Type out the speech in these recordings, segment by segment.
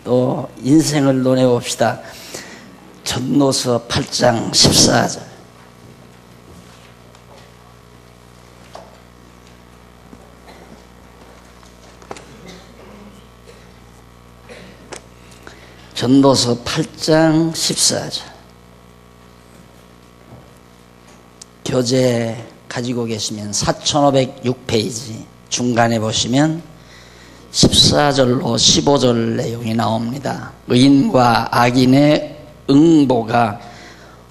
또 인생을 논해봅시다. 전도서 8장 14절. 전도서 8장 14절. 교재 가지고 계시면 4506페이지 중간에 보시면 14절로 15절 내용이 나옵니다. 의인과 악인의 응보가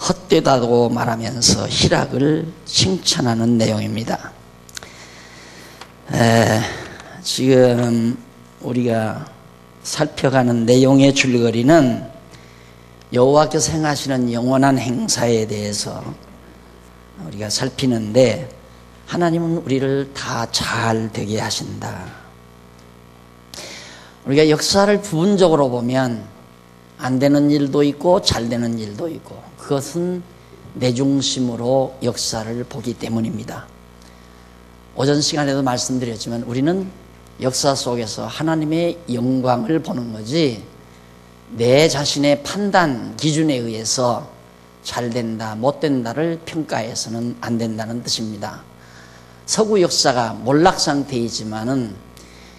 헛되다고 말하면서 희락을 칭찬하는 내용입니다. 지금 우리가 살펴가는 내용의 줄거리는 여호와께서 행하시는 영원한 행사에 대해서 우리가 살피는데, 하나님은 우리를 다 잘 되게 하신다. 우리가 역사를 부분적으로 보면 안 되는 일도 있고 잘 되는 일도 있고, 그것은 내 중심으로 역사를 보기 때문입니다. 오전 시간에도 말씀드렸지만 우리는 역사 속에서 하나님의 영광을 보는 거지, 내 자신의 판단 기준에 의해서 잘 된다 못 된다를 평가해서는 안 된다는 뜻입니다. 서구 역사가 몰락 상태이지만은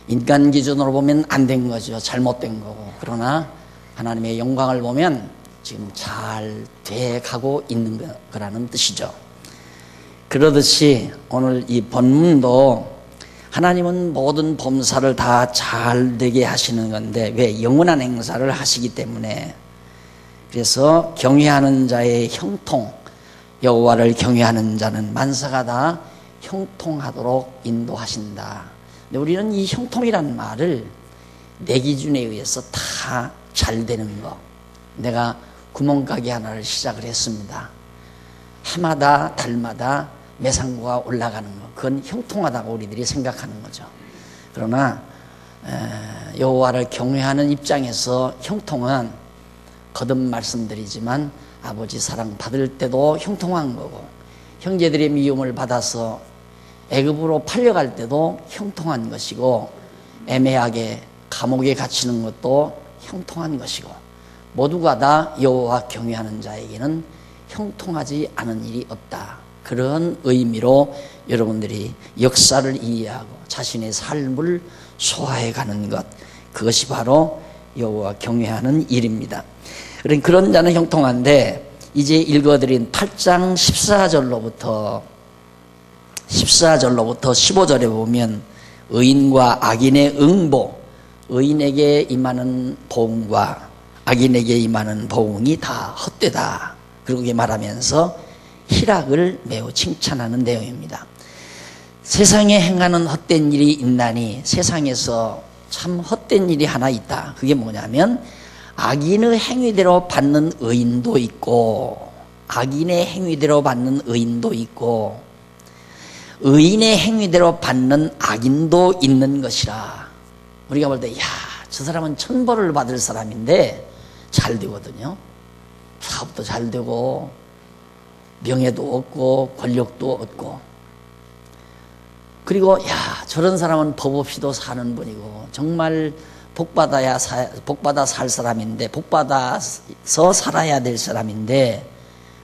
인간 기준으로 보면 안 된 거죠. 잘못된 거고. 그러나 하나님의 영광을 보면 지금 잘 돼가고 있는 거라는 뜻이죠. 그러듯이 오늘 이 본문도 하나님은 모든 범사를 다 잘 되게 하시는 건데, 왜? 영원한 행사를 하시기 때문에. 그래서 경외하는 자의 형통, 여호와를 경외하는 자는 만사가 다 형통하도록 인도하신다. 근데 우리는 이 형통이라는 말을 내 기준에 의해서 다 잘 되는 거. 내가 구멍가게 하나를 시작을 했습니다. 해마다 달마다 매상고가 올라가는 거, 그건 형통하다고 우리들이 생각하는 거죠. 그러나 여호와를 경외하는 입장에서 형통은 거듭 말씀드리지만 아버지 사랑 받을 때도 형통한 거고, 형제들의 미움을 받아서 애굽으로 팔려갈 때도 형통한 것이고, 애매하게 감옥에 갇히는 것도 형통한 것이고, 모두가 다 여호와 경외하는 자에게는 형통하지 않은 일이 없다. 그런 의미로 여러분들이 역사를 이해하고 자신의 삶을 소화해가는 것, 그것이 바로 여호와 경외하는 일입니다. 그런 자는 형통한데, 이제 읽어드린 8장 14절로부터 15절에 보면 의인과 악인의 응보, 의인에게 임하는 보응과 악인에게 임하는 보응이 다 헛되다, 그렇게 말하면서 희락을 매우 칭찬하는 내용입니다. 세상에 행하는 헛된 일이 있나니, 세상에서 참 헛된 일이 하나 있다. 그게 뭐냐면 악인의 행위대로 받는 의인도 있고, 악인의 행위대로 받는 의인도 있고, 의인의 행위대로 받는 악인도 있는 것이라. 우리가 볼 때, 저 사람은 천벌을 받을 사람인데 잘 되거든요. 사업도 잘 되고 명예도 얻고 권력도 얻고, 그리고 저런 사람은 법 없이도 사는 분이고 정말 복받아 살 사람인데, 복받아서 살아야 될 사람인데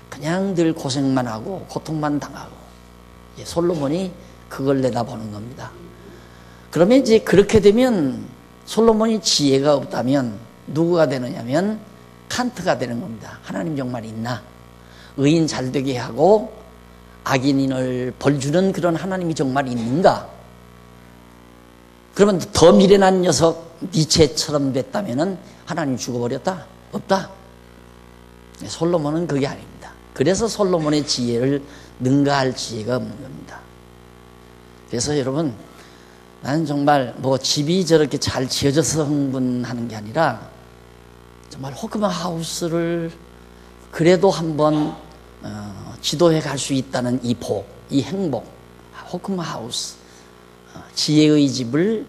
그냥 늘 고생만 하고 고통만 당하고, 솔로몬이 그걸 내다보는 겁니다. 그러면 이제 그렇게 되면 솔로몬이 지혜가 없다면 누구가 되느냐면 칸트가 되는 겁니다. 하나님 정말 있나? 의인 잘되게 하고 악인을 벌주는 그런 하나님이 정말 있는가? 그러면 더 미련한 녀석 니체처럼 됐다면 하나님 죽어버렸다? 없다? 솔로몬은 그게 아닙니다. 그래서 솔로몬의 지혜를 능가할 지혜가 없는 겁니다. 그래서 여러분, 나는 정말 집이 저렇게 잘 지어져서 흥분하는 게 아니라, 정말 호크마 하우스를 그래도 한번 지도해 갈 수 있다는 이 복, 이 행복, 호크마 하우스, 지혜의 집을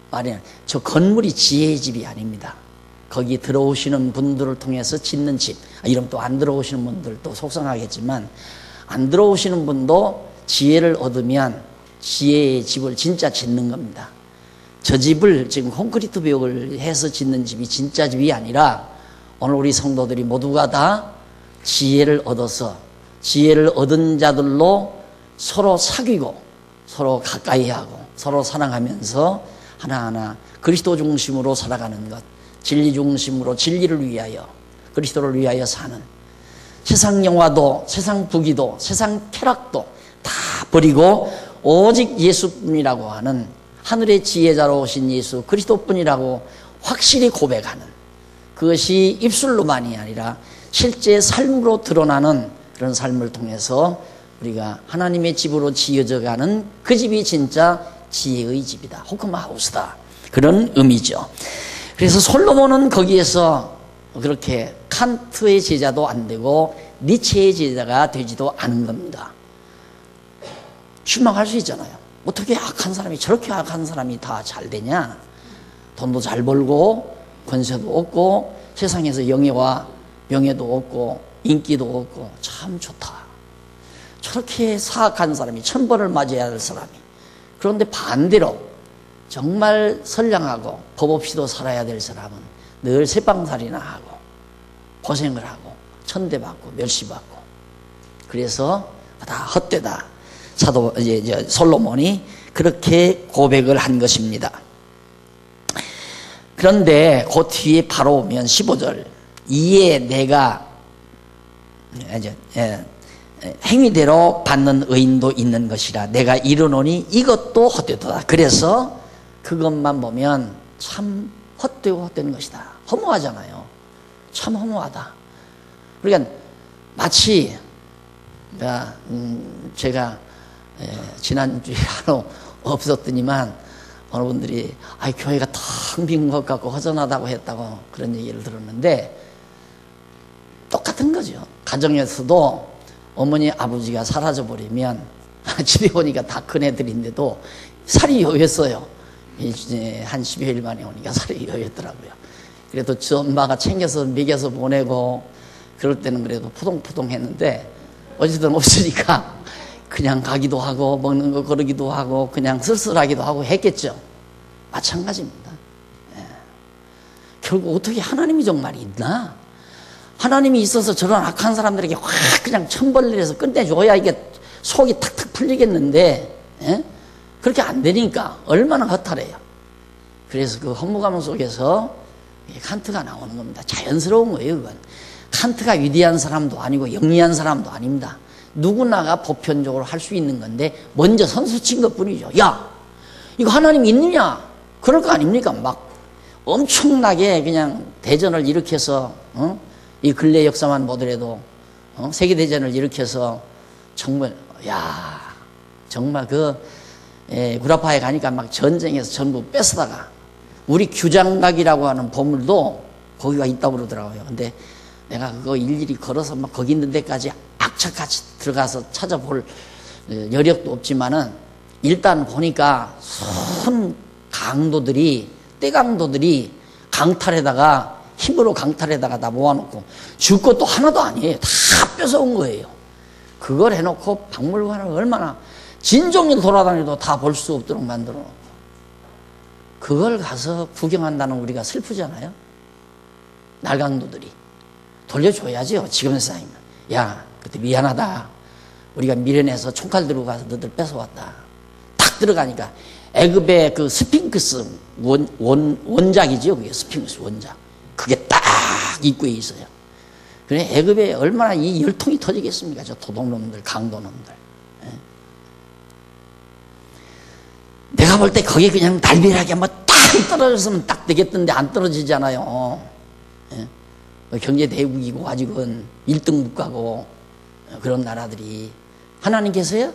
마련. 저 건물이 지혜의 집이 아닙니다. 거기 들어오시는 분들을 통해서 짓는 집. 이러면 또 안 들어오시는 분들도 속상하겠지만, 안 들어오시는 분도 지혜를 얻으면 지혜의 집을 진짜 짓는 겁니다. 저 집을 지금 콘크리트 벽을 해서 짓는 집이 진짜 집이 아니라 오늘 우리 성도들이 모두가 다 지혜를 얻어서 지혜를 얻은 자들로 서로 사귀고 서로 가까이 하고 서로 사랑하면서 하나하나 그리스도 중심으로 살아가는 것, 진리 중심으로 진리를 위하여 그리스도를 위하여 사는, 세상 영화도 세상 부귀도 세상 쾌락도 다 버리고 오직 예수뿐이라고 하는 하늘의 지혜자로 오신 예수 그리스도뿐이라고 확실히 고백하는, 그것이 입술로만이 아니라 실제 삶으로 드러나는 그런 삶을 통해서 우리가 하나님의 집으로 지어져 가는 그 집이 진짜 지혜의 집이다, 호크마하우스다, 그런 의미죠. 그래서 솔로몬은 거기에서 그렇게 칸트의 제자도 안 되고 니체의 제자가 되지도 않은 겁니다. 실망할 수 있잖아요. 어떻게 악한 사람이, 저렇게 악한 사람이 다 잘 되냐? 돈도 잘 벌고 권세도 얻고 세상에서 영예와 명예도 얻고 인기도 얻고 참 좋다. 저렇게 사악한 사람이, 천벌을 맞아야 할 사람이, 그런데 반대로 정말 선량하고 법 없이도 살아야 될 사람은 늘 새방살이나 하고 고생을 하고 천대받고 멸시받고, 그래서 다 헛되다. 사도 이제 솔로몬이 그렇게 고백을 한 것입니다. 그런데 그 뒤에 바로 오면 15절, 이에 내가 행위대로 받는 의인도 있는 것이라 내가 이르노니 이것도 헛되도다. 그래서 그것만 보면 참 헛되고 헛되는 것이다. 허무하잖아요. 참 허무하다. 그러니까 마치 제가 지난주에 하루 없었더니만 어느 분들이 교회가 텅 빈 것 같고 허전하다고 했다고 그런 얘기를 들었는데, 똑같은 거죠. 가정에서도 어머니 아버지가 사라져버리면 집에 오니까 다 큰 애들인데도 살이 여였어요. 한 10여일 만에 오니까 살이 여였더라고요. 그래도 저 엄마가 챙겨서 먹여서 보내고 그럴 때는 그래도 푸동푸동 했는데, 어쨌든 없으니까 그냥 가기도 하고 먹는 거 거르기도 하고 그냥 쓸쓸하기도 하고 했겠죠. 마찬가지입니다. 결국 어떻게 하나님이 정말 있나? 하나님이 있어서 저런 악한 사람들에게 확 그냥 천벌내서 끝내줘야 이게 속이 탁탁 풀리겠는데, 그렇게 안 되니까 얼마나 허탈해요. 그래서 그 허무감 속에서 칸트가 나오는 겁니다. 자연스러운 거예요, 그건. 칸트가 위대한 사람도 아니고 영리한 사람도 아닙니다. 누구나가 보편적으로 할 수 있는 건데 먼저 선수 친 것 뿐이죠. 야, 이거 하나님 있느냐? 그럴 거 아닙니까? 막 엄청나게 그냥 대전을 일으켜서 이 근래 역사만 보더라도 세계대전을 일으켜서 정말 정말 구라파에 가니까 막 전쟁에서 전부 뺏어다가, 우리 규장각이라고 하는 보물도 거기가 있다고 그러더라고요. 근데 내가 그거 일일이 걸어서 막 거기 있는 데까지 악착같이 들어가서 찾아볼 여력도 없지만은 일단 보니까 손 강도들이, 떼강도들이 강탈에다가, 힘으로 강탈에다가 다 모아놓고 줄 것도 하나도 아니에요. 다 뺏어온 거예요. 그걸 해놓고 박물관을 얼마나 진종일 돌아다녀도 다 볼 수 없도록 만들어 놓고, 그걸 가서 구경한다는 우리가 슬프잖아요. 날강도들이 돌려줘야죠. 지금 세상이면. 야, 그때 미안하다. 우리가 미련해서 총칼 들고 가서 너들 뺏어왔다. 탁 들어가니까 애굽의 그 스핑크스 원작이죠. 그게 스핑크스 원작. 그게 딱 입구에 있어요. 그래, 애굽에 얼마나 이 열통이 터지겠습니까? 저 도둑놈들, 강도놈들. 내가 볼 때 거기 그냥 날벼락에 딱 떨어졌으면 딱 되겠던데 안 떨어지잖아요. 경제 대국이고 아직은 1등 국가고 그런 나라들이. 하나님 계세요?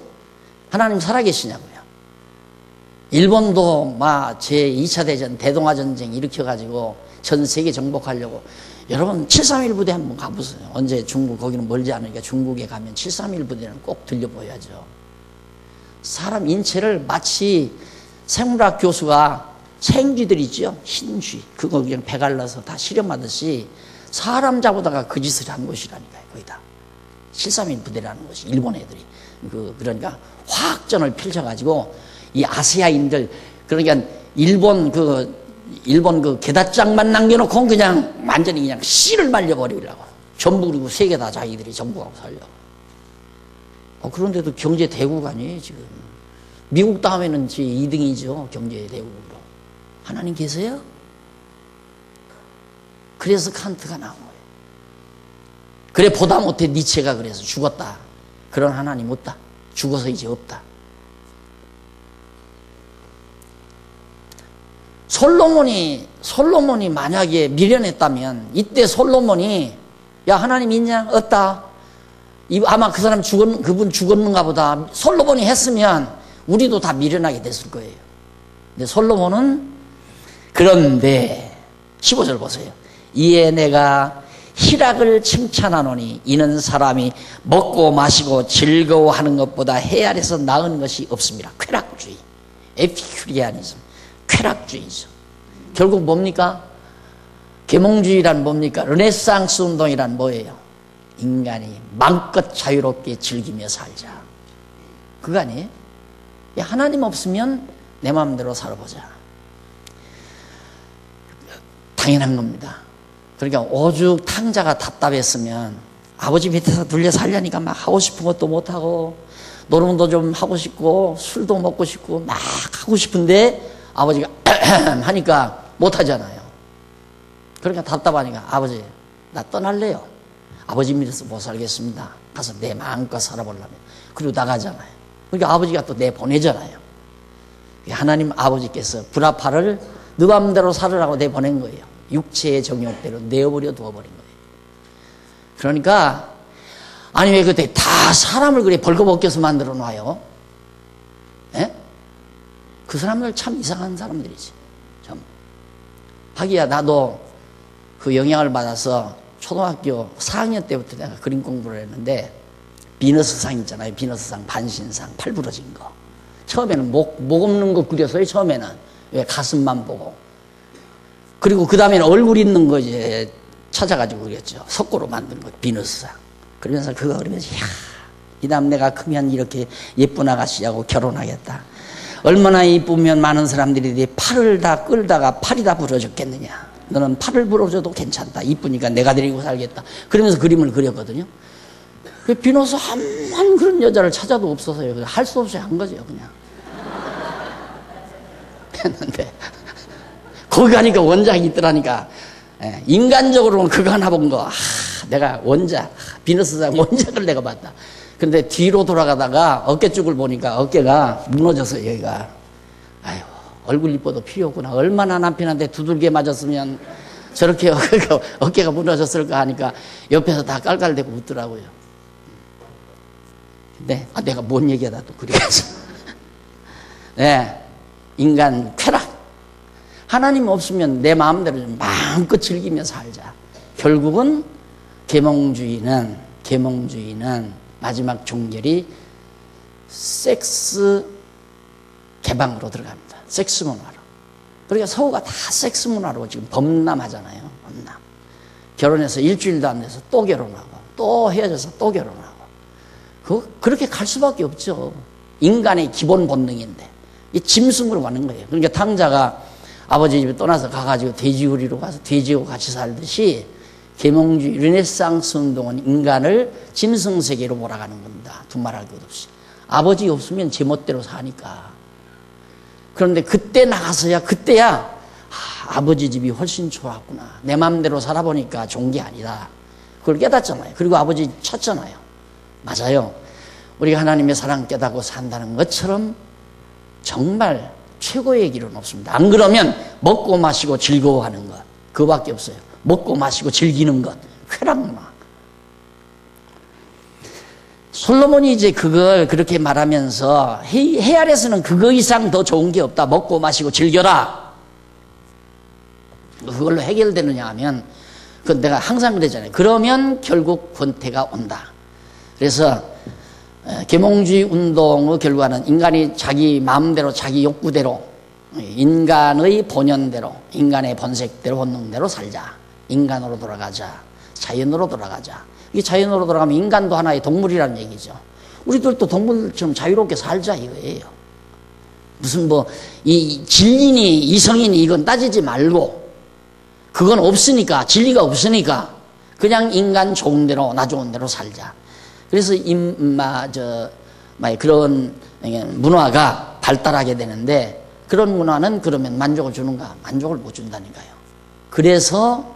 하나님 살아계시냐고요. 일본도 막 제2차 대전, 대동아전쟁 일으켜가지고 전 세계 정복하려고, 여러분 731 부대 한번 가보세요. 언제 중국, 거기는 멀지 않으니까 중국에 가면 731 부대는 꼭 들려보야죠. 사람 인체를 마치 생물학 교수가 생쥐들 있죠? 흰쥐. 그거 그냥 배 갈라서 다 실험하듯이 사람 잡아다가 그 짓을 한 것이라니까요. 거의 다 731 부대라는 것이, 일본 애들이. 그러니까 화학전을 펼쳐가지고 이 아시아인들, 그러니까 일본 그 게다짝만 남겨놓고 그냥 완전히 그냥 씨를 말려버리려고. 전부 그리고 세계 다 자기들이 정부하고 살려고. 그런데도 경제 대국 아니에요, 지금. 미국 다음에는 제 2등이죠, 경제 대국으로. 하나님 계세요? 그래서 칸트가 나온 거예요. 그래, 보다 못해 니체가 그래서 죽었다. 그런 하나님 없다. 죽어서 이제 없다. 솔로몬이 만약에 미련했다면 이때 솔로몬이 야, 하나님 있냐? 없다. 아마 그 사람 그분 죽었는가 보다. 솔로몬이 했으면 우리도 다 미련하게 됐을 거예요. 근데 솔로몬은 그런데 15절 보세요. 이에 내가 희락을 칭찬하노니 이는 사람이 먹고 마시고 즐거워하는 것보다 해 아래서 나은 것이 없습니다. 쾌락주의, 에피큐리아니즘, 쾌락주의죠. 결국 뭡니까? 계몽주의란 뭡니까? 르네상스 운동이란 뭐예요? 인간이 마음껏 자유롭게 즐기며 살자. 그거 아니에요? 하나님 없으면 내 마음대로 살아보자. 당연한 겁니다. 그러니까 오죽 탕자가 답답했으면 아버지 밑에서 둘려 살려니까 막 하고 싶은 것도 못하고 노름도 좀 하고 싶고 술도 먹고 싶고 막 하고 싶은데 아버지가 하니까 못하잖아요. 그러니까 답답하니까 아버지 나 떠날래요. 아버지 밑에서 못 살겠습니다. 가서 내 마음껏 살아보려면. 그리고 나가잖아요. 그러니까 아버지가 또 내보내잖아요. 하나님 아버지께서 불화파를 너 맘대로 살으라고 내보낸 거예요. 육체의 정욕대로 내어버려 두어버린 거예요. 그러니까 아니 왜 그때 다 사람을 그래 벌거벗겨서 만들어 놔요? 예? 그 사람들 참 이상한 사람들이지. 참. 하기야 나도 그 영향을 받아서 초등학교 4학년 때부터 내가 그림 공부를 했는데 비너스상 있잖아요. 비너스상, 반신상, 팔 부러진 거. 처음에는 목 없는 거 그렸어요. 처음에는. 왜 가슴만 보고. 그리고 그 다음에는 얼굴 있는 거 이제 찾아가지고 그렸죠. 석고로 만든 거, 비너스상. 그러면서 그거 그리면서, 이야, 이 다음 내가 크면 이렇게 예쁜 아가씨하고 결혼하겠다. 얼마나 이쁘면 많은 사람들이 네 팔을 다 끌다가 팔이 다 부러졌겠느냐. 너는 팔을 부러져도 괜찮다. 이쁘니까 내가 데리고 살겠다. 그러면서 그림을 그렸거든요. 그 비너스 한 그런 여자를 찾아도 없어서요. 할 수 없이 한 거죠, 그냥. 했는데. 거기 가니까 원작이 있더라니까. 인간적으로는 그거 하나 본 거. 내가 비너스상 원작을 내가 봤다. 근데 뒤로 돌아가다가 어깨쪽을 보니까 어깨가 무너져서 여기가. 아유, 얼굴 이뻐도 필요 없구나. 얼마나 남편한테 두들겨 맞았으면 저렇게 어깨가 무너졌을까 하니까 옆에서 다 깔깔대고 웃더라고요. 근데 내가 뭔 얘기하다 또 그래서. 네, 인간 쾌락. 하나님 없으면 내 마음대로 좀 마음껏 즐기며 살자. 결국은 계몽주의는 마지막 종결이 섹스 개방으로 들어갑니다. 섹스 문화로. 그러니까 서구가 다 섹스 문화로 지금 범람하잖아요. 범람. 결혼해서 일주일도 안 돼서 또 결혼하고 또 헤어져서 또 결혼하고. 그렇게 갈 수밖에 없죠. 인간의 기본 본능인데. 이 짐승으로 가는 거예요. 그러니까 탕자가 아버지 집에 떠나서 가가지고 돼지우리로 가서 돼지하고 같이 살듯이 계몽주의 르네상스 운동은 인간을 짐승세계로 몰아가는 겁니다. 두말할 것 없이. 아버지 없으면 제멋대로 사니까. 그런데 그때 나가서야 그때야 아버지 집이 훨씬 좋았구나. 내 맘대로 살아보니까 좋은 게 아니다. 그걸 깨닫잖아요. 그리고 아버지 찾잖아요. 맞아요. 우리가 하나님의 사랑 깨닫고 산다는 것처럼 정말 최고의 길은 없습니다. 안 그러면 먹고 마시고 즐거워하는 것. 그거밖에 없어요. 먹고 마시고 즐기는 것. 쾌락문화. 솔로몬이 이제 그걸 그렇게 말하면서 해 아래서는 그거 이상 더 좋은 게 없다. 먹고 마시고 즐겨라. 그걸로 해결되느냐 하면 그건 내가 항상 그러잖아요. 그러면 결국 권태가 온다. 그래서 계몽주의 운동의 결과는 인간이 자기 마음대로 자기 욕구대로 인간의 본연대로 인간의 본색대로 본능대로 살자. 인간으로 돌아가자. 자연으로 돌아가자. 이게 자연으로 돌아가면 인간도 하나의 동물이라는 얘기죠. 우리들도 동물처럼 자유롭게 살자 이거예요. 무슨 뭐 이 진리니 이성이니 이건 따지지 말고, 그건 없으니까, 진리가 없으니까 그냥 인간 좋은 대로 나 좋은 대로 살자. 그래서 그런 문화가 발달하게 되는데, 그런 문화는 그러면 만족을 주는가? 만족을 못 준다니까요. 그래서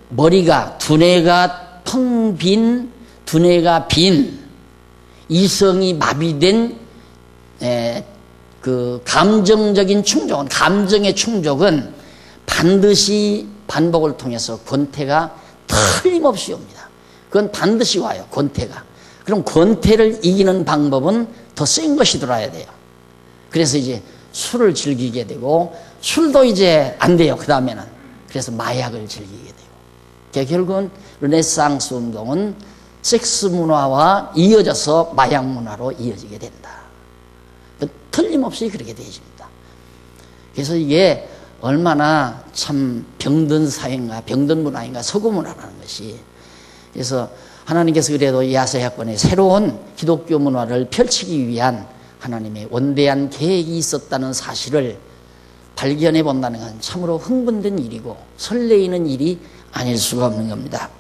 머리가 두뇌가 텅 빈, 두뇌가 빈, 이성이 마비된 그 감정적인 충족은, 감정의 충족은 반드시 반복을 통해서 권태가 틀림없이 옵니다. 그건 반드시 와요, 권태가. 그럼 권태를 이기는 방법은 더 센 것이 들어야 돼요. 그래서 이제 술을 즐기게 되고, 술도 이제 안 돼요, 그 다음에는. 그래서 마약을 즐기게 되고. 결국은 르네상스 운동은 섹스 문화와 이어져서 마약 문화로 이어지게 된다. 틀림없이 그렇게 되어집니다. 그래서 이게 얼마나 참 병든 사회인가, 병든 문화인가, 서구 문화라는 것이. 그래서 하나님께서 그래도 이 아시아권에 새로운 기독교 문화를 펼치기 위한 하나님의 원대한 계획이 있었다는 사실을 발견해 본다는 건 참으로 흥분된 일이고 설레이는 일이 아닐 수가 없는 겁니다.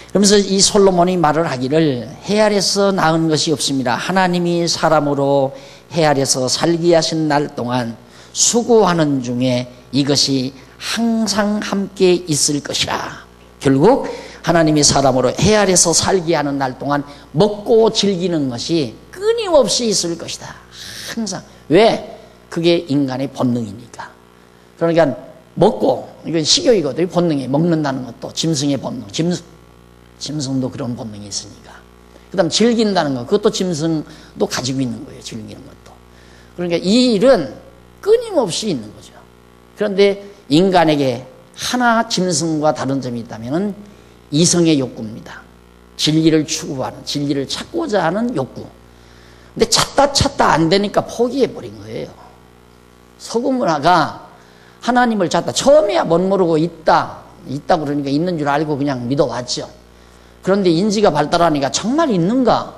그러면서 이 솔로몬이 말을 하기를, 해 아래서 낳은 것이 없습니다. 하나님이 사람으로 해 아래서 살게 하신 날 동안 수고하는 중에 이것이 항상 함께 있을 것이라. 결국 하나님이 사람으로 해 아래서 살게 하는 날 동안 먹고 즐기는 것이 끊임없이 있을 것이다. 항상. 왜? 그게 인간의 본능이니까. 그러니까 먹고, 이건 식욕이거든요. 본능이. 먹는다는 것도 짐승의 본능. 짐승도 그런 본능이 있으니까. 그 다음 즐긴다는 것, 그것도 짐승도 가지고 있는 거예요. 즐기는 것도. 그러니까 이 일은 끊임없이 있는 거죠. 그런데 인간에게 하나 짐승과 다른 점이 있다면 이성의 욕구입니다. 진리를 추구하는, 진리를 찾고자 하는 욕구. 근데 찾다 안 되니까 포기해버린 거예요. 서구 문화가 하나님을 찾다, 처음에야 못 모르고 있다 그러니까 있는 줄 알고 그냥 믿어왔죠. 그런데 인지가 발달하니까 정말 있는가?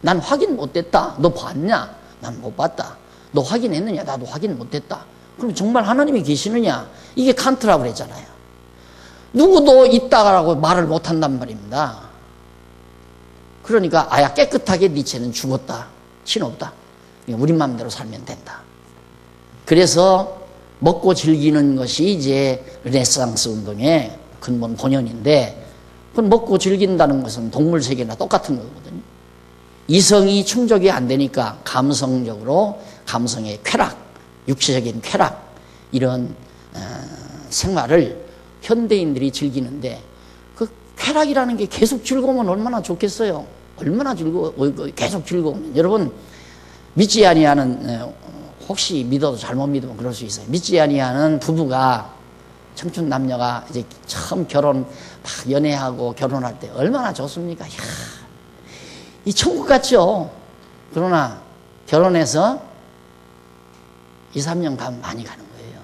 난 확인 못했다. 너 봤냐? 난 못 봤다. 너 확인했느냐? 나도 확인 못했다. 그럼 정말 하나님이 계시느냐? 이게 칸트라고 그랬잖아요. 누구도 있다라고 말을 못한단 말입니다. 그러니까 아야 깨끗하게 니체는 죽었다. 신 없다. 우리 마음대로 살면 된다. 그래서 먹고 즐기는 것이 이제 르네상스 운동의 근본 본연인데, 그건 먹고 즐긴다는 것은 동물 세계나 똑같은 거거든요. 이성이 충족이 안 되니까 감성적으로, 감성의 쾌락, 육체적인 쾌락, 이런 생활을 현대인들이 즐기는데, 그 쾌락이라는 게 계속 즐거우면 얼마나 좋겠어요. 얼마나 계속 즐거우면. 여러분, 믿지 아니하는, 혹시 믿어도 잘못 믿으면 그럴 수 있어요. 믿지 아니하는 부부가, 청춘 남녀가 이제 처음 막 연애하고 결혼할 때 얼마나 좋습니까? 이야, 이 천국 같죠? 그러나 결혼해서 2, 3년 가면 많이 가는 거예요.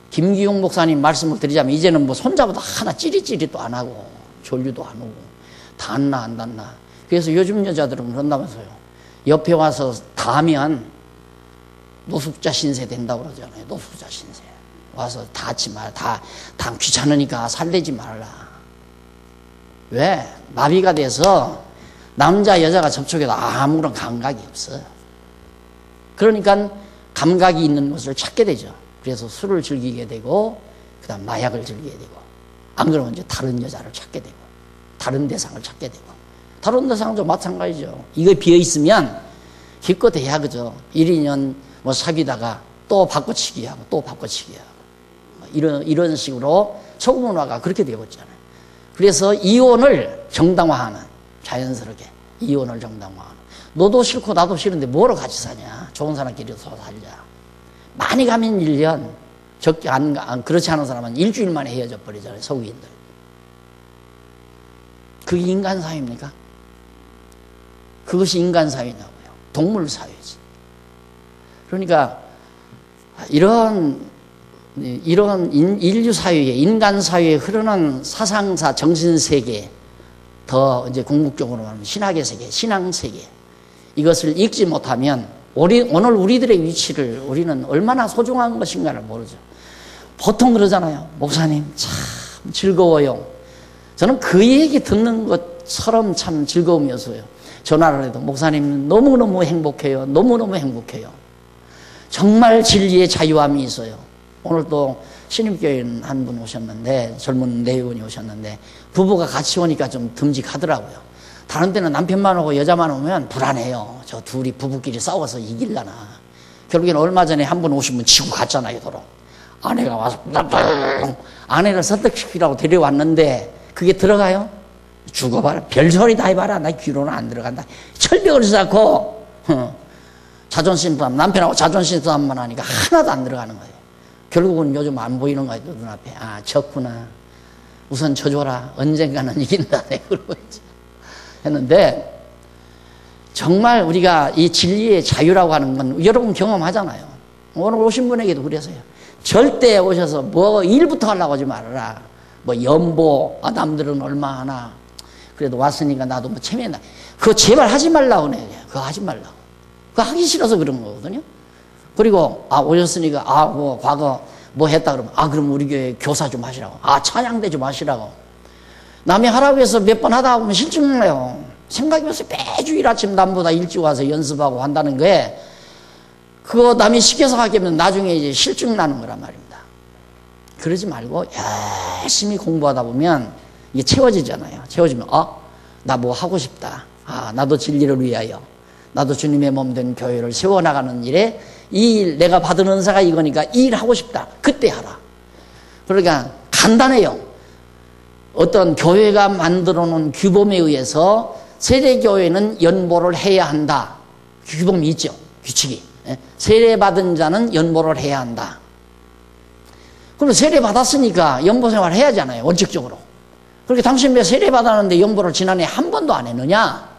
김기용 목사님 말씀을 드리자면, 이제는 뭐 손자보다 하나 찌릿찌릿도 안 하고 졸류도 안 오고 닿나 안 닿나. 그래서 요즘 여자들은 그런다면서요. 옆에 와서 닿으면 노숙자 신세 된다고 그러잖아요. 노숙자 신세. 와서 닿지 마라. 다 귀찮으니까 살대지 말라. 왜? 마비가 돼서 남자 여자가 접촉해도 아무런 감각이 없어요. 그러니까 감각이 있는 것을 찾게 되죠. 그래서 술을 즐기게 되고, 그 다음 마약을 즐기게 되고, 안 그러면 이제 다른 여자를 찾게 되고, 다른 대상을 찾게 되고, 다른 대상도 마찬가지죠. 이거 비어있으면 기껏 해야 그죠. 1, 2년 뭐 사귀다가 또 바꿔치기 하고 또 바꿔치기 하고, 이런 식으로 서구 문화가 그렇게 되어버렸잖아요. 그래서 이혼을 정당화하는, 자연스럽게 이혼을 정당화하는. 너도 싫고 나도 싫은데 뭐로 같이 사냐? 좋은 사람끼리 서로 살자. 많이 가면 1년, 적게 그렇지 않은 사람은 일주일 만에 헤어져 버리잖아요, 서구인들. 그게 인간 사회입니까? 그것이 인간 사회냐고요. 동물 사회지. 그러니까 이런 인류 사회에, 인간 사회에 흐르는 사상사, 정신 세계, 더 이제 궁극적으로 말하면 신학의 세계, 신앙 세계, 이것을 읽지 못하면 오늘 우리들의 위치를 우리는 얼마나 소중한 것인가를 모르죠. 보통 그러잖아요. 목사님 참 즐거워요. 저는 그 얘기 듣는 것처럼 참 즐거움이었어요. 전화를 해도 목사님 너무너무 행복해요. 너무너무 행복해요. 정말 진리의 자유함이 있어요. 오늘 또 신입교인 한 분 오셨는데, 젊은 내의원이 오셨는데 부부가 같이 오니까 좀 듬직하더라고요. 다른 때는 남편만 오고 여자만 오면 불안해요. 저 둘이 부부끼리 싸워서 이길라나. 결국에는 얼마 전에 한 분 오신 분 치고 갔잖아요, 도로. 아내가 와서 아내를 설득시키라고 데려왔는데 그게 들어가요? 죽어봐라. 별소리 다 해봐라. 나 귀로는 안 들어간다. 철벽을 쌓고 자존심 싸움, 남편하고 자존심 싸움만 하니까 하나도 안 들어가는 거예요. 결국은 요즘 안 보이는 거예요, 눈앞에. 아, 졌구나. 우선 져줘라. 언젠가는 이긴다. 그러고 했는데, 정말 우리가 이 진리의 자유라고 하는 건 여러분 경험하잖아요. 오늘 오신 분에게도 그래서요. 절대 오셔서 뭐 일부터 하려고 하지 말아라. 뭐 연보, 남들은 얼마 하나. 그래도 왔으니까 나도 뭐 체면다. 그거 제발 하지 말라고 그래. 그거 하지 말라고. 그거 하기 싫어서 그런 거거든요. 그리고 오셨으니까 뭐 과거 뭐 했다 그러면 그럼 우리 교회 교사 좀 하시라고. 찬양대 좀 하시라고. 남의 하라고해서 몇 번 하다 보면 실증나요. 생각해보세요. 매주 일 아침 남보다 일찍 와서 연습하고 한다는 게 그거 남이 시켜서 하게 하면 나중에 이제 실증나는 거란 말입니다. 그러지 말고 열심히 공부하다 보면 이게 채워지잖아요. 채워지면 나 뭐 하고 싶다. 나도 진리를 위하여 나도 주님의 몸 된 교회를 세워나가는 일에 이 일 내가 받은 은사가 이거니까 이 일 하고 싶다. 그때 하라. 그러니까 간단해요. 어떤 교회가 만들어 놓은 규범에 의해서 세례교회는 연보를 해야 한다. 규범이 있죠. 규칙이. 세례받은 자는 연보를 해야 한다. 그럼 세례받았으니까 연보생활을 해야 하잖아요. 원칙적으로. 그렇게 당신 왜 세례받았는데 연보를 지난해 한 번도 안 했느냐?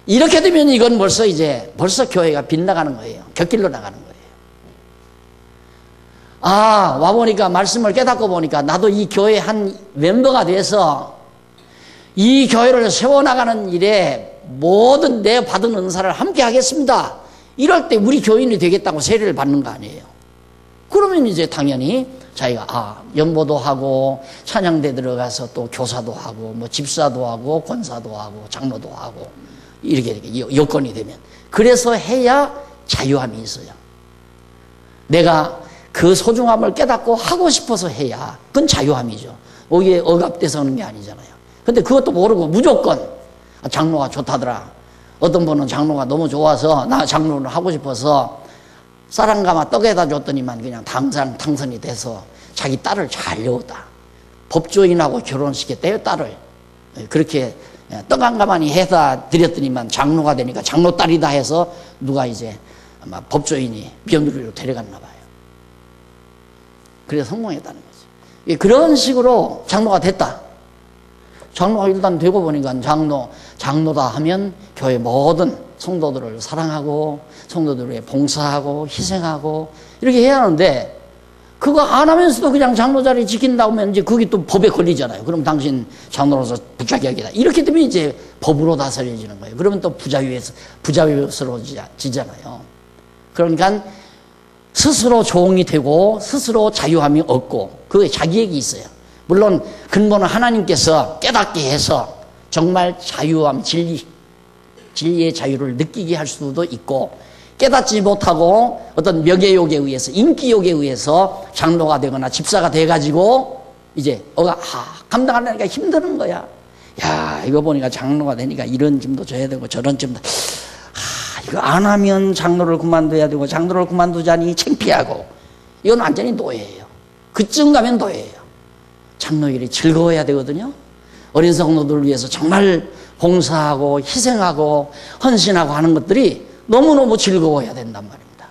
이렇게 되면 이건 벌써 교회가 빗나가는 거예요. 곁길로 나가는 거예요. 와보니까 말씀을 깨닫고 보니까 나도 이 교회 한 멤버가 돼서 이 교회를 세워나가는 일에 모든 내 받은 은사를 함께 하겠습니다. 이럴 때 우리 교인이 되겠다고 세례를 받는 거 아니에요. 그러면 이제 당연히 자기가 연보도 하고 찬양대 들어가서 또 교사도 하고 뭐 집사도 하고 권사도 하고 장로도 하고 이렇게 여건이 되면 그래서 해야 자유함이 있어요. 내가 그 소중함을 깨닫고 하고 싶어서 해야 그건 자유함이죠. 거기에 억압돼서 하는 게 아니잖아요. 근데 그것도 모르고 무조건 장로가 좋다더라. 어떤 분은 장로가 너무 좋아서 나 장로를 하고 싶어서 쌀한가마 떡에다 줬더니만 그냥 당선이 돼서 자기 딸을 잘 여웠다. 법조인하고 결혼시켰대요, 딸을. 그렇게 떡 한 가마니 해다 드렸더니만 장로가 되니까 장로 딸이다 해서 누가 이제 아마 법조인이 며느리로 데려갔나 봐요. 그래서 성공했다는 거지. 그런 식으로 장로가 됐다. 장로가 일단 되고 보니까 장로다 하면 교회 모든 성도들을 사랑하고 성도들을 위해 봉사하고 희생하고 이렇게 해야 하는데 그거 안 하면서도 그냥 장로 자리 지킨다고 하면 이제 그게 또 법에 걸리잖아요. 그럼 당신 장로로서 부자격이다. 이렇게 되면 이제 법으로 다스려지는 거예요. 그러면 또 부자유스러워지잖아요. 그러니까 스스로 종이 되고 스스로 자유함이 없고 그게 자기에게 있어요. 물론 근본은 하나님께서 깨닫게 해서 정말 자유함, 진리의 자유를 느끼게 할 수도 있고 깨닫지 못하고 어떤 명예욕에 의해서 인기욕에 의해서 장로가 되거나 집사가 돼가지고 이제 감당하려니까 힘드는 거야. 야, 이거 보니까 장로가 되니까 이런 짐도 져야 되고 저런 짐도 이거 안 하면 장로를 그만둬야 되고 장로를 그만두자니 창피하고 이건 완전히 노예예요. 그쯤 가면 노예예요. 장로 일이 즐거워야 되거든요. 어린 성도들을 위해서 정말 봉사하고 희생하고 헌신하고 하는 것들이 너무너무 즐거워야 된단 말입니다.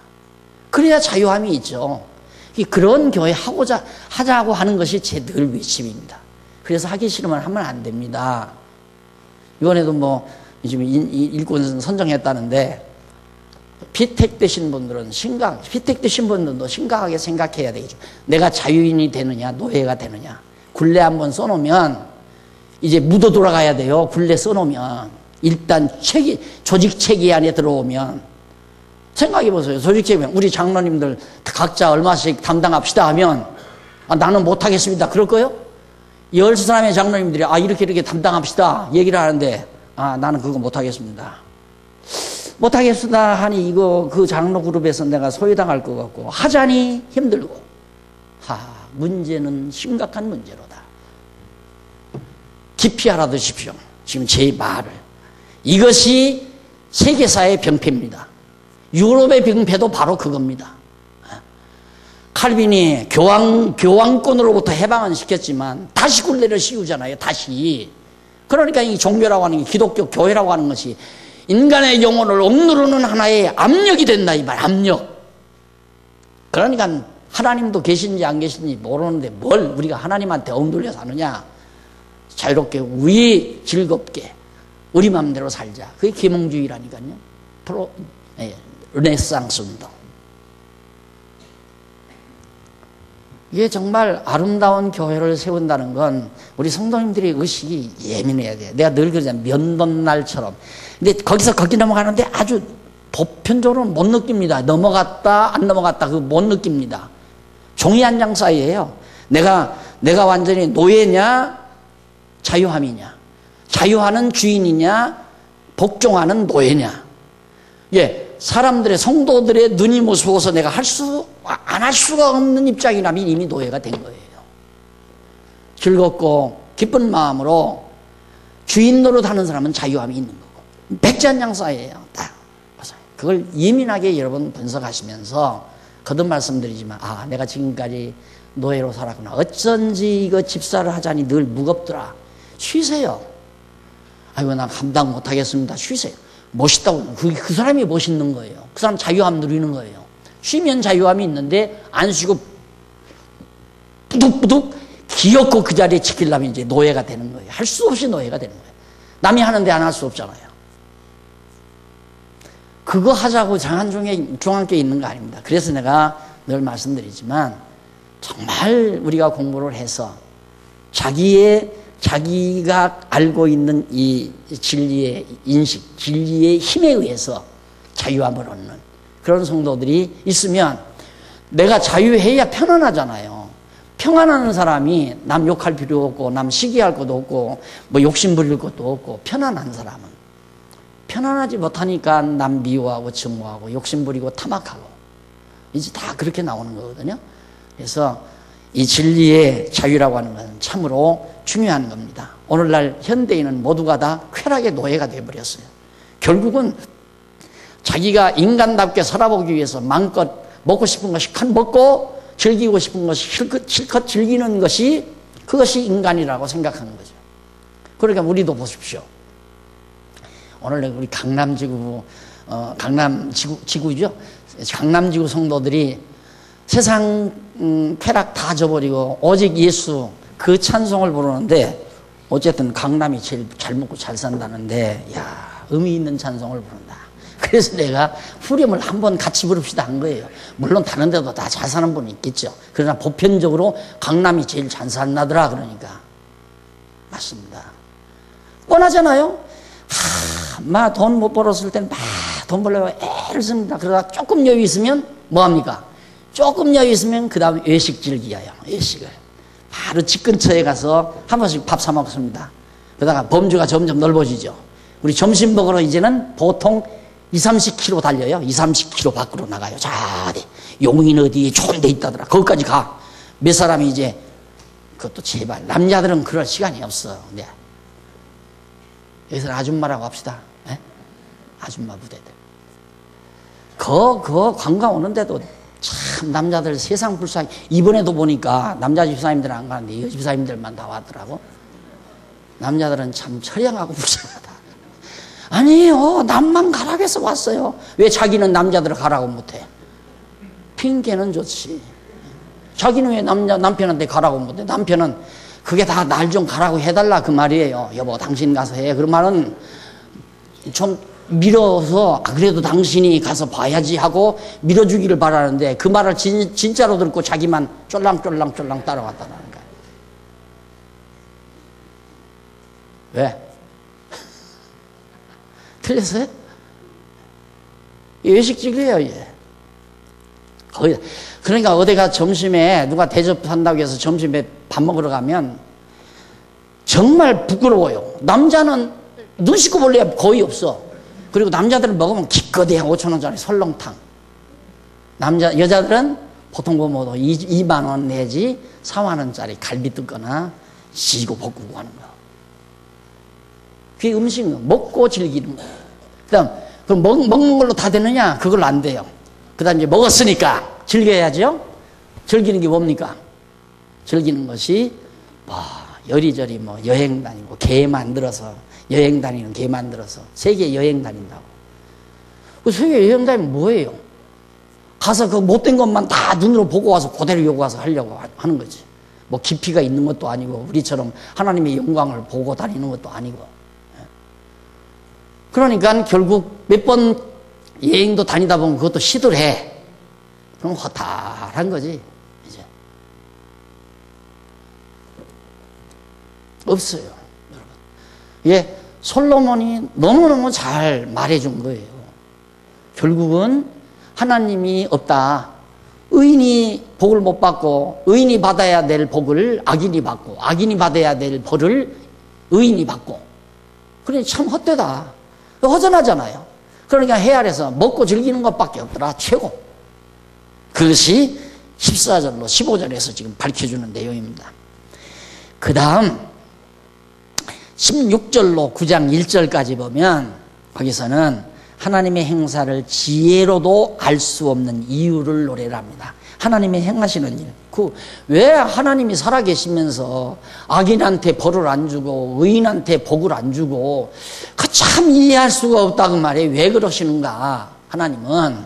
그래야 자유함이 있죠. 그런 교회 하자고 하는 것이 제 늘 외침입니다. 그래서 하기 싫으면 하면 안 됩니다. 이번에도 뭐 지금 일꾼 선정했다는데 피택되신 분들은 피택되신 분들도 심각하게 생각해야 되겠죠. 내가 자유인이 되느냐 노예가 되느냐. 굴레 한번 써놓으면 이제 묻어 돌아가야 돼요. 굴레 써놓으면 일단 조직 체계 안에 들어오면, 생각해 보세요. 조직 체계, 우리 장로님들 각자 얼마씩 담당합시다 하면, 나는 못하겠습니다. 그럴 거요? 10사람의 장로님들이, 이렇게 담당합시다. 얘기를 하는데, 나는 그거 못하겠습니다. 못하겠습니다 하니, 그 장로 그룹에서 내가 소외당할 것 같고, 하자니 힘들고, 문제는 심각한 문제로다. 깊이 알아두십시오. 지금 제 말을. 이것이 세계사의 병폐입니다. 유럽의 병폐도 바로 그겁니다. 칼빈이 교황권으로부터 해방은 시켰지만 다시 굴레를 씌우잖아요. 다시. 그러니까 이 종교라고 하는 게, 기독교 교회라고 하는 것이 인간의 영혼을 억누르는 하나의 압력이 된다, 이 말. 압력. 그러니까 하나님도 계신지 안 계신지 모르는데 뭘 우리가 하나님한테 억눌려서 하느냐. 자유롭게 우리 즐겁게 우리 마음대로 살자. 그게 계몽주의라니까요. 르네상스 운동. 이게 정말 아름다운 교회를 세운다는 건 우리 성도님들의 의식이 예민해야 돼요. 내가 늘 그러잖아요. 면도날처럼. 근데 거기 넘어가는데 아주 보편적으로는 못 느낍니다. 넘어갔다 안 넘어갔다 그거 못 느낍니다. 종이 한 장 사이에요. 내가 완전히 노예냐 자유함이냐, 자유하는 주인이냐 복종하는 노예냐. 사람들의, 성도들의 눈이 무서워서 내가 안 할 수가 없는 입장이라면 이미 노예가 된 거예요. 즐겁고 기쁜 마음으로 주인 노릇하는 사람은 자유함이 있는 거고, 백지한장사예요. 딱 그걸 예민하게 여러분 분석하시면서, 거듭 말씀드리지만 내가 지금까지 노예로 살았구나. 어쩐지 이거 집사를 하자니 늘 무겁더라. 쉬세요. 난 감당 못하겠습니다. 쉬세요. 멋있다고. 그 사람이 멋있는 거예요. 그 사람 자유함 누리는 거예요. 쉬면 자유함이 있는데 안 쉬고 뿌둑뿌둑 기어코 그 자리에 지키려면 이제 노예가 되는 거예요. 할 수 없이 노예가 되는 거예요. 남이 하는데 안 할 수 없잖아요. 그거 하자고 중앙교회에 있는 거 아닙니다. 그래서 내가 늘 말씀드리지만, 정말 우리가 공부를 해서 자기가 알고 있는 이 진리의 인식, 진리의 힘에 의해서 자유함을 얻는 그런 성도들이 있으면, 내가 자유해야 편안하잖아요. 평안한 사람이 남 욕할 필요 없고, 남 시기할 것도 없고, 욕심 부릴 것도 없고, 편안한 사람은. 편안하지 못하니까 남 미워하고 증오하고 욕심 부리고 탐악하고, 이제 다 그렇게 나오는 거거든요. 그래서 이 진리의 자유라고 하는 것은 참으로 중요한 겁니다. 오늘날 현대인은 모두가 다 쾌락의 노예가 되어버렸어요. 결국은 자기가 인간답게 살아보기 위해서 마음껏 먹고 싶은 거 실컷 먹고, 즐기고 싶은 것이 실컷 즐기는 것이, 그것이 인간이라고 생각하는 거죠. 그러니까 우리도 보십시오. 오늘 우리 강남지구죠. 강남지구 성도들이 세상 쾌락 다 저버리고 오직 예수 그 찬송을 부르는데, 어쨌든 강남이 제일 잘 먹고 잘 산다는데, 의미 있는 찬송을 부른다. 그래서 내가 후렴을 한번 같이 부릅시다 한 거예요. 물론 다른 데도 다 잘 사는 분이 있겠죠. 그러나 보편적으로 강남이 제일 잘 산다더라. 그러니까 맞습니다. 뻔하잖아요. 돈 못 벌었을 때는 돈 벌려고 애를 씁니다. 그러다 조금 여유 있으면 뭐합니까? 조금 여유 있으면 그 다음 외식 즐기어요. 외식을 바로 집 근처에 가서 한 번씩 밥 사 먹습니다. 그러다가 범주가 점점 넓어지죠. 우리 점심 먹으러 이제는 보통 20-30km 달려요. 20-30km 밖으로 나가요. 자, 용인 어디에 좋은 데 있다더라. 거기까지 가. 몇 사람이 이제, 그것도 제발 남자들은 그럴 시간이 없어. 네. 여기서는 아줌마라고 합시다. 네? 아줌마 부대들. 관광 오는데도 참 남자들 세상 불쌍해. 이번에도 보니까 남자 집사님들은 안 가는데 여 집사님들만 다 왔더라고. 남자들은 참 처량하고 불쌍하다. 아니에요. 남만 가라고 해서 왔어요. 왜 자기는 남자들을 가라고 못해? 핑계는 좋지. 자기는 왜 남편한테 가라고 못해? 남편은 그게 다 날 좀 가라고 해달라 그 말이에요. 여보 당신 가서 해. 그런 말은 좀 밀어서 그래도 당신이 가서 봐야지 하고 밀어주기를 바라는데, 그 말을 진짜로 듣고 자기만 쫄랑쫄랑 따라왔다는 거야. 왜? 틀렸어요? 외식직이에요, 얘. 거의. 그러니까 어디가 점심에 누가 대접한다고 해서 점심에 밥 먹으러 가면 정말 부끄러워요. 남자는 눈 씻고 볼 일 거의 없어. 그리고 남자들은 먹으면 기껏해야 5,000원짜리 설렁탕. 여자들은 보통 보면 2만 원 내지 4만 원짜리 갈비 뜯거나 시고 볶고 하는 거. 그게 음식은 먹고 즐기는 거. 그럼 먹는 걸로 다 되느냐? 그걸로 안 돼요. 그 다음 이제 먹었으니까 즐겨야죠? 즐기는 게 뭡니까? 즐기는 것이, 여리저리 여행 다니고, 개 만들어서, 여행 다니는 개 만들어서, 세계 여행 다닌다고. 그 세계 여행 다니면 뭐예요? 가서 그 못된 것만 다 눈으로 보고 와서 그대로 요구 와서 하려고 하는 거지. 뭐 깊이가 있는 것도 아니고, 우리처럼 하나님의 영광을 보고 다니는 것도 아니고. 그러니까 결국 몇 번 여행도 다니다 보면 그것도 시들해. 그럼 허탈한 거지, 이제. 없어요, 여러분. 예, 솔로몬이 너무너무 잘 말해준 거예요. 결국은 하나님이 없다. 의인이 복을 못 받고, 의인이 받아야 될 복을 악인이 받고, 악인이 받아야 될 벌을 의인이 받고. 그러니 참 헛되다. 허전하잖아요. 그러니까 해 아래서 먹고 즐기는 것밖에 없더라, 최고. 그것이 14절로 15절에서 지금 밝혀주는 내용입니다. 그 다음 16절로 9장 1절까지 보면 거기서는 하나님의 행사를 지혜로도 알 수 없는 이유를 노래를 합니다. 하나님의 행하시는 일. 왜 하나님이 살아계시면서 악인한테 벌을 안 주고 의인한테 복을 안 주고 그 참 이해할 수가 없다 그 말이에요. 왜 그러시는가 하나님은.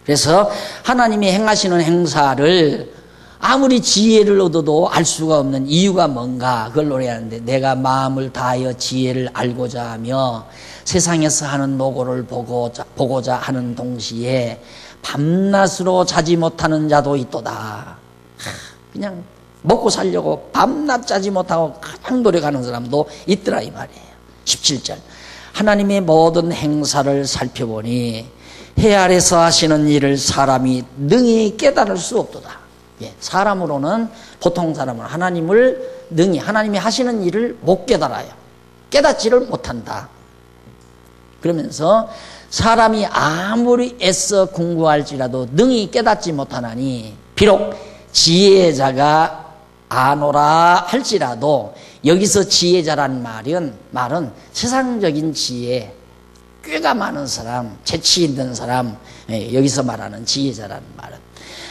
그래서 하나님이 행하시는 행사를 아무리 지혜를 얻어도 알 수가 없는 이유가 뭔가 그걸 노래하는데, 내가 마음을 다하여 지혜를 알고자 하며 세상에서 하는 노고를 보고자 하는 동시에 밤낮으로 자지 못하는 자도 있도다. 그냥 먹고 살려고 밤낮 자지 못하고 그냥 노력하는 사람도 있더라 이 말이에요. 17절 하나님의 모든 행사를 살펴보니 해 아래서 하시는 일을 사람이 능히 깨달을 수 없도다. 예, 사람으로는, 보통 사람은 하나님을 능히, 하나님이 하시는 일을 못 깨달아요. 깨닫지를 못한다. 그러면서 사람이 아무리 애써 공부할지라도 능히 깨닫지 못하나니, 비록 지혜자가 아노라 할지라도, 여기서 지혜자란 말은 세상적인 지혜, 꾀가 많은 사람, 재치 있는 사람, 여기서 말하는 지혜자라는 말은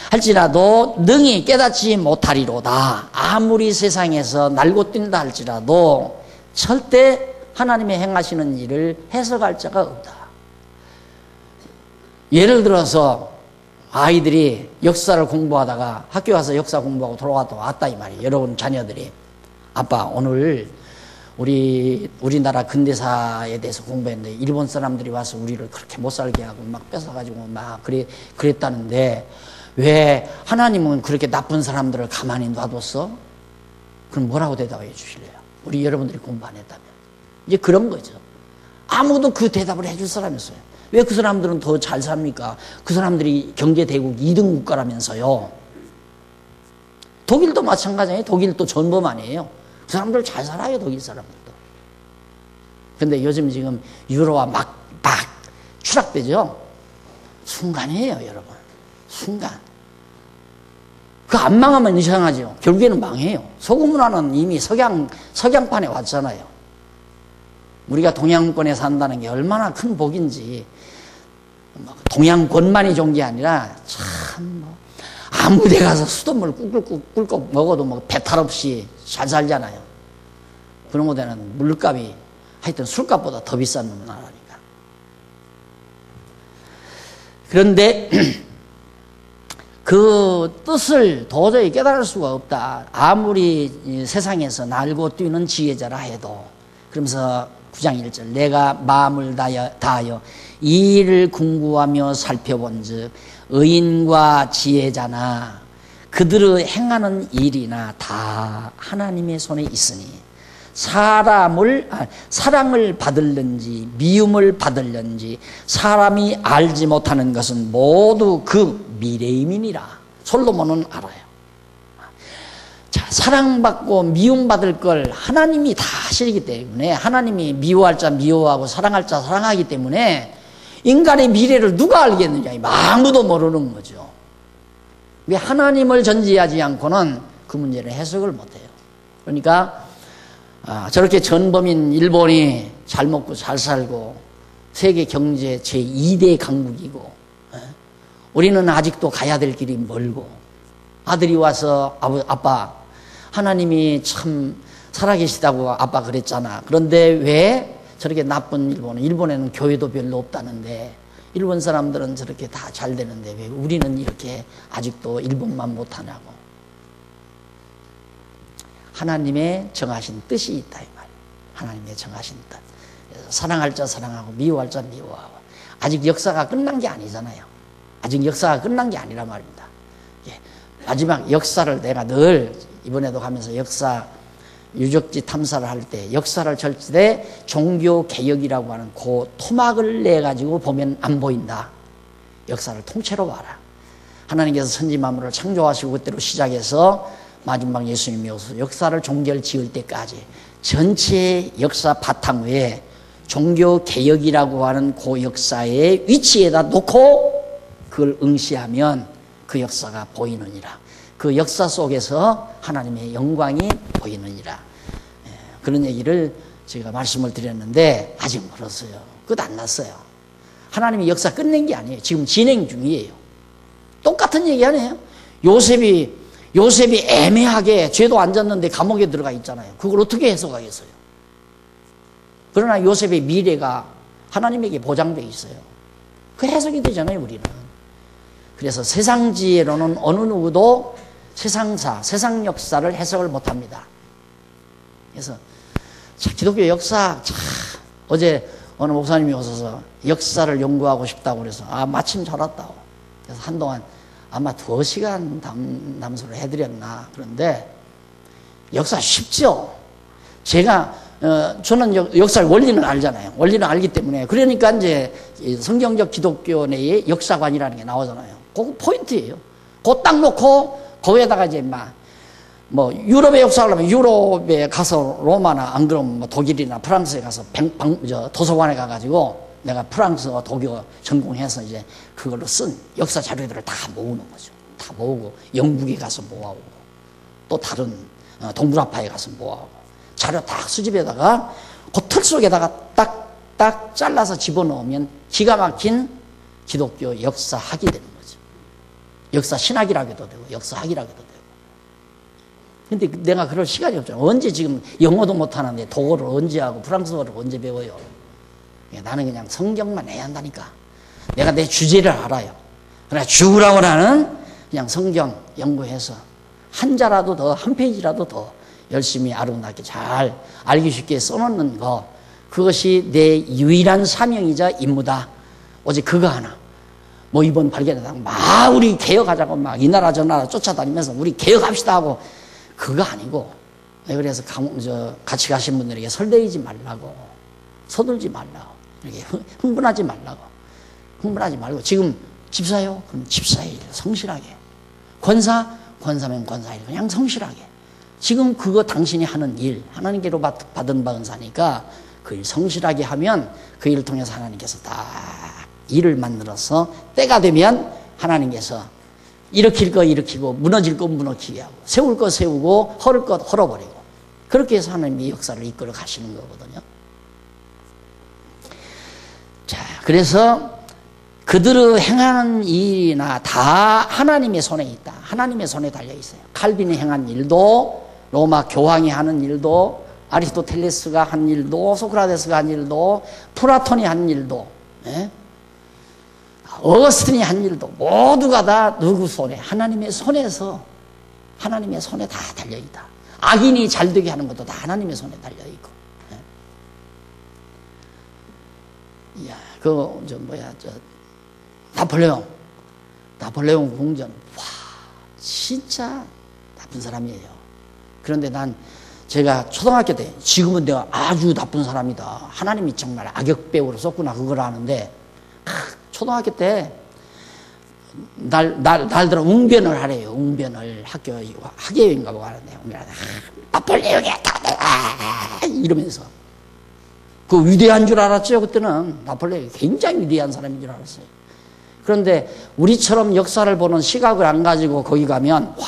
할지라도 능히 깨닫지 못하리로다. 아무리 세상에서 날고 뛴다 할지라도 절대 하나님의 행하시는 일을 해석할 자가 없다. 예를 들어서 아이들이 역사를 공부하다가 학교 와서 역사 공부하고 돌아왔다 이 말이에요. 여러분 자녀들이, 아빠 오늘 우리나라 근대사에 대해서 공부했는데 일본 사람들이 와서 우리를 그렇게 못 살게 하고 막 뺏어가지고 막 그랬다는데 왜 하나님은 그렇게 나쁜 사람들을 가만히 놔뒀어? 그럼 뭐라고 대답해 주실래요? 우리 여러분들이 공부 안 했다면. 이제 그런 거죠. 아무도 그 대답을 해줄 사람이 없어요. 왜 그 사람들은 더 잘 삽니까? 그 사람들이 경제대국 2등 국가라면서요. 독일도 마찬가지예요. 독일도 전범 아니에요. 그 사람들 잘 살아요, 독일 사람들도. 근데 요즘 지금 유로화 막 추락되죠? 순간이에요, 여러분. 순간. 그 안 망하면 이상하죠. 결국에는 망해요. 소금문화는 이미 석양판에 왔잖아요. 우리가 동양권에 산다는 게 얼마나 큰 복인지. 동양권만이 좋은 게 아니라 참 아무 데 가서 수돗물 꿀꺽 먹어도 배탈 없이 잘 살잖아요. 그런 곳에는 물값이 하여튼 술값보다 더 비싼 나라니까. 그런데 그 뜻을 도저히 깨달을 수가 없다. 아무리 세상에서 날고 뛰는 지혜자라 해도. 그러면서 9장 1절 내가 마음을 다하여 이 일을 궁구하며 살펴본 즉 의인과 지혜자나 그들의 행하는 일이나 다 하나님의 손에 있으니 사랑을 받을는지 미움을 받을는지 사람이 알지 못하는 것은 모두 그 미래임이니라. 솔로몬은 알아요. 자, 사랑받고 미움받을 걸 하나님이 다 아시기 때문에, 하나님이 미워할 자 미워하고 사랑할 자 사랑하기 때문에 인간의 미래를 누가 알겠느냐, 아무도 모르는 거죠. 왜 하나님을 전제하지 않고는 그 문제를 해석을 못해요. 그러니까 저렇게 전범인 일본이 잘 먹고 잘 살고 세계 경제 제2대 강국이고, 우리는 아직도 가야 될 길이 멀고, 아들이 와서 아빠 하나님이 참 살아계시다고 아빠 그랬잖아. 그런데 왜 저렇게 나쁜 일본에는 교회도 별로 없다는데 일본 사람들은 저렇게 다 잘 되는데 왜 우리는 이렇게 아직도 일본만 못하냐고. 하나님의 정하신 뜻이 있다 이 말이에요. 하나님의 정하신 뜻. 사랑할 자 사랑하고 미워할 자 미워하고. 아직 역사가 끝난 게 아니잖아요. 아직 역사가 끝난 게 아니란 말입니다. 마지막 역사를 내가 늘 이번에도 가면서 역사 유적지 탐사를 할 때 역사를 절대 종교개혁이라고 하는 그 토막을 내가지고 보면 안 보인다. 역사를 통째로 봐라. 하나님께서 선지만물을 창조하시고 그때로 시작해서 마지막 예수님이 오셔서 역사를 종결 지을 때까지 전체 역사 바탕 위에 종교개혁이라고 하는 그 역사의 위치에다 놓고 그걸 응시하면 그 역사가 보이느니라. 그 역사 속에서 하나님의 영광이 보이느니라. 그런 얘기를 제가 말씀을 드렸는데 아직 멀었어요. 끝 안 났어요. 하나님이 역사 끝낸 게 아니에요. 지금 진행 중이에요. 똑같은 얘기 아니에요. 요셉이 애매하게 죄도 안 졌는데 감옥에 들어가 있잖아요. 그걸 어떻게 해석하겠어요? 그러나 요셉의 미래가 하나님에게 보장되어 있어요. 그 해석이 되잖아요, 우리는. 그래서 세상 지혜로는 어느 누구도 세상사, 세상 역사를 해석을 못합니다. 그래서 기독교 역사, 어제 어느 목사님이 오셔서 역사를 연구하고 싶다고 그래서 마침 잘 왔다고. 그래서 한동안 아마 2시간 담소를 해드렸나. 그런데 역사 쉽죠. 저는 역사의 원리는 알잖아요. 원리는 알기 때문에. 그러니까 이제 성경적 기독교 내에 역사관이라는 게 나오잖아요. 그거 포인트예요. 그거 딱 놓고 거기에다가 이제 뭐 유럽의 역사를 하면 유럽에 가서 로마나 안 그러면 뭐 독일이나 프랑스에 가서 도서관에 가가지고 내가 프랑스어 독일어 전공해서 이제 그걸로 쓴 역사 자료들을 다 모으는 거죠. 다 모으고 영국에 가서 모아오고 또 다른 동북아파에 가서 모아오고 자료 딱 수집에다가 그 틀 속에다가 딱 잘라서 집어넣으면 기가 막힌 기독교 역사학이 되는 거죠. 역사 신학이라고도 되고 역사학이라고도 되고. 근데 내가 그럴 시간이 없잖아. 언제 지금 영어도 못하는데 독어를 언제 하고 프랑스어를 언제 배워요? 나는 그냥 성경만 해야 한다니까. 내가 내 주제를 알아요. 그러나 죽으라고 나는 그냥 성경 연구해서 한 자라도 더, 한 페이지라도 더 열심히 아름답게 잘 알기 쉽게 써놓는 거, 그것이 내 유일한 사명이자 임무다. 오직 그거 하나. 뭐 이번 발견하다가 막 우리 개혁하자고 막 이 나라 저 나라 쫓아다니면서 우리 개혁합시다 하고 그거 아니고. 그래서 같이 가신 분들에게 설레이지 말라고, 서둘지 말라고, 이렇게 흥분하지 말라고, 흥분하지 말고. 지금 집사요? 그럼 집사의 일 성실하게. 권사면 권사일 그냥 성실하게. 지금 그거 당신이 하는 일, 하나님께로 받은 바 은사니까 그 일 성실하게 하면 그 일을 통해서 하나님께서 다 일을 만들어서 때가 되면 하나님께서 일으킬 거 일으키고 무너질 거 무너지게 하고 세울 거 세우고 헐을 거 헐어버리고, 그렇게 해서 하나님이 역사를 이끌어 가시는 거거든요. 자, 그래서 그들의 행하는 일이나 다 하나님의 손에 있다. 하나님의 손에 달려 있어요. 칼빈이 행한 일도, 로마 교황이 하는 일도, 아리스토텔레스가 한 일도, 소크라테스가 한 일도, 플라톤이 한 일도, 어거스틴이 한 일도 모두가 다 누구 손에? 하나님의 손에서, 하나님의 손에 다 달려있다. 악인이 잘되게 하는 것도 다 하나님의 손에 달려있고. 이야, 나폴레옹 궁전. 와, 진짜 나쁜 사람이에요. 그런데 난 제가 초등학교 때, 지금은 내가 아주 나쁜 사람이다, 하나님이 정말 악역배우로 썼구나, 그걸 아는데, 초등학교 때 날들어 웅변을 하래요. 웅변을 학예회인가 뭐 하는데, 나폴레옹이 이러면서. 그 위대한 줄 알았죠. 그때는 나폴레옹이 굉장히 위대한 사람인 줄 알았어요. 그런데 우리처럼 역사를 보는 시각을 안 가지고 거기 가면, 와,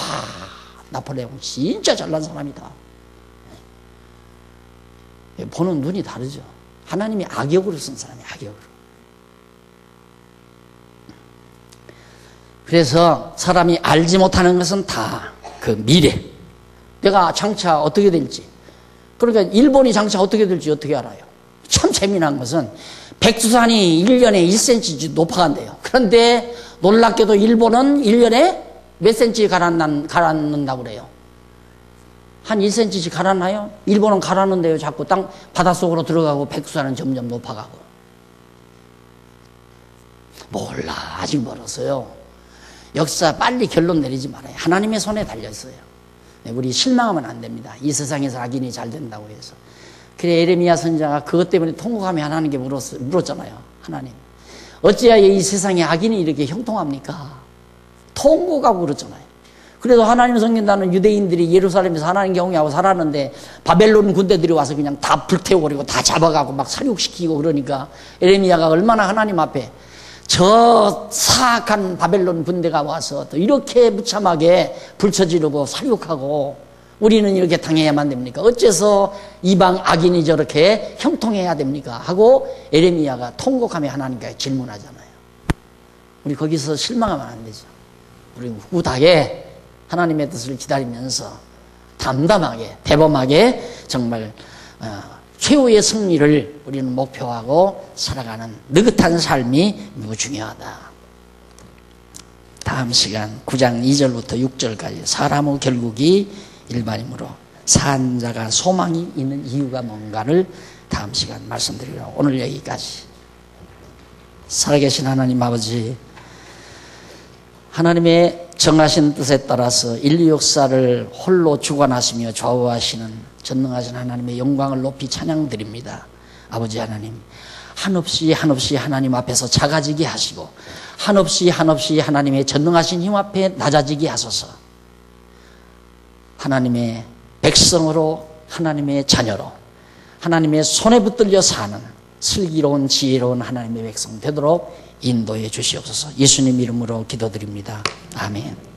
나폴레옹 진짜 잘난 사람이다. 보는 눈이 다르죠. 하나님이 악역으로 쓴 사람이 악역으로. 그래서 사람이 알지 못하는 것은 다 그 미래. 내가 장차 어떻게 될지. 그러니까 일본이 장차 어떻게 될지 어떻게 알아요? 참 재미난 것은 백두산이 1년에 1cm 높아간대요. 그런데 놀랍게도 일본은 1년에 몇 cm 가라앉는다고 그래요. 한 1cm씩 가라앉나요? 일본은 가라앉는데요. 자꾸 바닷속으로 들어가고 백두산은 점점 높아가고. 몰라. 아직 멀었어요. 역사 빨리 결론 내리지 말아요. 하나님의 손에 달려있어요. 우리 실망하면 안 됩니다. 이 세상에서 악인이 잘 된다고 해서. 그래 에레미야 선지자가 그것 때문에 통곡하며 하나님께 물었잖아요. 하나님, 어찌하여 이 세상에 악인이 이렇게 형통합니까? 통곡하고 그랬잖아요. 그래도 하나님 섬긴다는 유대인들이 예루살렘에서 하나님 경외하고 살았는데 바벨론 군대들이 와서 그냥 다 불태워버리고 다 잡아가고 막 살육시키고 그러니까 에레미야가 얼마나 하나님 앞에 저 사악한 바벨론 군대가 와서 또 이렇게 무참하게 불처지르고 살육하고 우리는 이렇게 당해야만 됩니까? 어째서 이방 악인이 저렇게 형통해야 됩니까? 하고 에레미야가 통곡하며 하나님께 질문하잖아요. 우리 거기서 실망하면 안 되죠. 우리 굳하게 하나님의 뜻을 기다리면서 담담하게 대범하게 정말 최후의 승리를 우리는 목표하고 살아가는 느긋한 삶이 매우 중요하다. 다음 시간 9장 2절부터 6절까지 사람의 결국이 일반이므로 산 자가 소망이 있는 이유가 뭔가를 다음 시간 말씀드리려고 오늘 여기까지. 살아계신 하나님 아버지, 하나님의 정하신 뜻에 따라서 인류 역사를 홀로 주관하시며 좌우하시는 전능하신 하나님의 영광을 높이 찬양드립니다. 아버지 하나님, 한없이 한없이 하나님 앞에서 작아지게 하시고 한없이 한없이 하나님의 전능하신 힘 앞에 낮아지게 하소서. 하나님의 백성으로, 하나님의 자녀로, 하나님의 손에 붙들려 사는 슬기로운 지혜로운 하나님의 백성 되도록 인도해 주시옵소서. 예수님 이름으로 기도드립니다. 아멘.